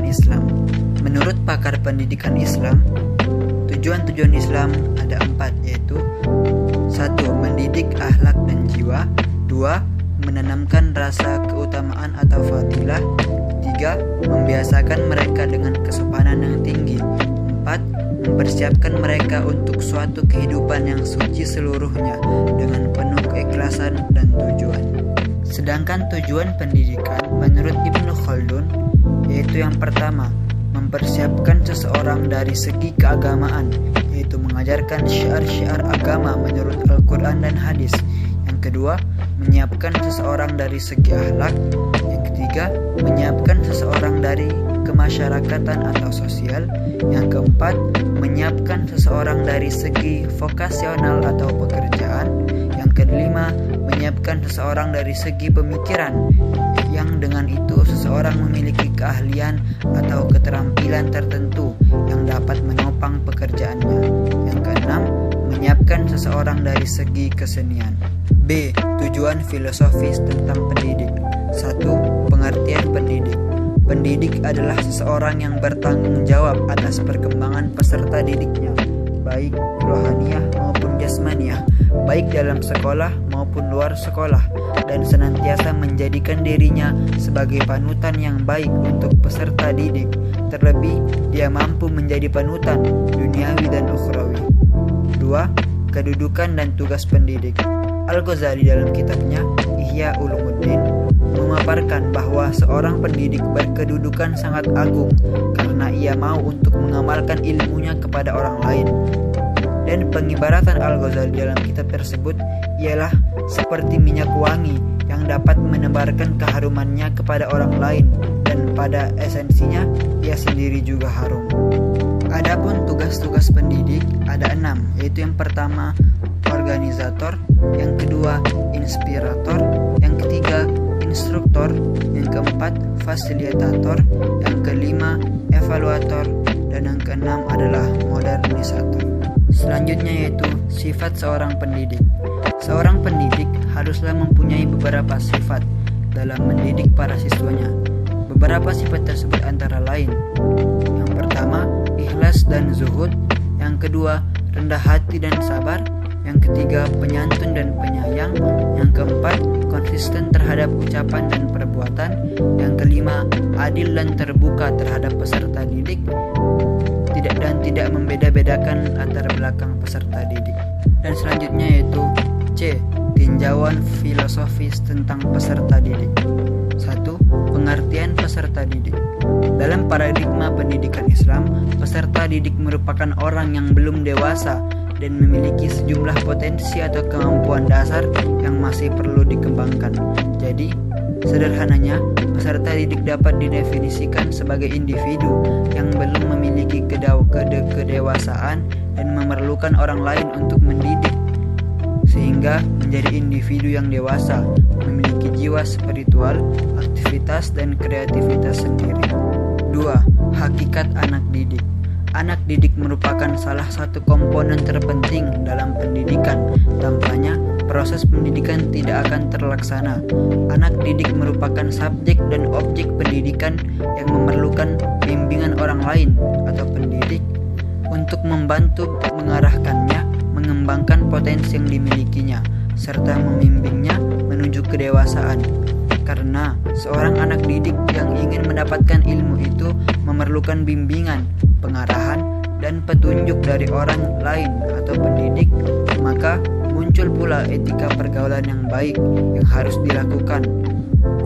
Islam. Menurut pakar pendidikan Islam, tujuan Islam ada 4, yaitu 1. Mendidik akhlak dan jiwa. 2. Menanamkan rasa keutamaan atau fadilah. 3. Membiasakan mereka dengan kesopanan yang tinggi. 4. Mempersiapkan mereka untuk suatu kehidupan yang suci seluruhnya dengan penuh keikhlasan dan tujuan. Sedangkan tujuan pendidikan menurut Ibnu Khaldun yaitu yang pertama, mempersiapkan seseorang dari segi keagamaan, yaitu mengajarkan syiar-syiar agama menurut Al-Quran dan hadis. Yang kedua, menyiapkan seseorang dari segi akhlak. Yang ketiga, menyiapkan seseorang dari kemasyarakatan atau sosial. Yang keempat, menyiapkan seseorang dari segi vokasional atau pekerjaan. Yang kelima, menyiapkan seseorang dari segi pemikiran, yang dengan itu seseorang memiliki keahlian atau keterampilan tertentu yang dapat menopang pekerjaannya. Yang keenam, menyiapkan seseorang dari segi kesenian. B. Tujuan filosofis tentang pendidik. 1. Pengertian pendidik. Pendidik adalah seseorang yang bertanggung jawab atas perkembangan peserta didiknya, baik rohaniah maupun jasmaniah, baik dalam sekolah maupun luar sekolah, dan senantiasa menjadikan dirinya sebagai panutan yang baik untuk peserta didik. Terlebih, dia mampu menjadi panutan duniawi dan ukhrawi. 2. Kedudukan dan tugas pendidik. Al-Ghazali dalam kitabnya Ihya Ulumuddin memaparkan bahwa seorang pendidik berkedudukan sangat agung karena ia mau untuk mengamalkan ilmunya kepada orang lain. Dan pengibaratan Al-Ghazali dalam kitab tersebut ialah seperti minyak wangi yang dapat menebarkan keharumannya kepada orang lain, dan pada esensinya ia sendiri juga harum. Adapun tugas-tugas pendidik ada 6, yaitu yang pertama organisator, yang kedua inspirator, yang ketiga instruktor, yang keempat fasilitator, yang kelima evaluator, dan yang keenam adalah modernisator. Selanjutnya yaitu sifat seorang pendidik. Seorang pendidik haruslah mempunyai beberapa sifat dalam mendidik para siswanya. Beberapa sifat tersebut antara lain: yang pertama, ikhlas dan zuhud. Yang kedua, rendah hati dan sabar. Yang ketiga, penyantun dan penyayang. Yang keempat, konsisten terhadap ucapan dan perbuatan. Yang kelima, adil dan terbuka terhadap peserta didik, tidak membeda-bedakan antara belakang peserta didik. Dan selanjutnya yaitu C. Tinjauan filosofis tentang peserta didik. 1. Pengertian peserta didik. Dalam paradigma pendidikan Islam, peserta didik merupakan orang yang belum dewasa dan memiliki sejumlah potensi atau kemampuan dasar yang masih perlu dikembangkan. Jadi, sederhananya, peserta didik dapat didefinisikan sebagai individu yang belum memiliki kedewasaan dan memerlukan orang lain untuk mendidik, sehingga menjadi individu yang dewasa, memiliki jiwa spiritual, aktivitas dan kreativitas sendiri. 2. Hakikat anak didik. Anak didik merupakan salah satu komponen terpenting dalam pendidikan. Tanpanya, proses pendidikan tidak akan terlaksana. Anak didik merupakan subjek dan objek pendidikan yang memerlukan bimbingan orang lain atau pendidik untuk membantu mengarahkannya, mengembangkan potensi yang dimilikinya, serta membimbingnya menuju kedewasaan. Karena seorang anak didik yang ingin mendapatkan ilmu itu memerlukan bimbingan, pengarahan, dan petunjuk dari orang lain atau pendidik, maka muncul pula etika pergaulan yang baik yang harus dilakukan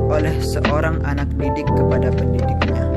oleh seorang anak didik kepada pendidiknya.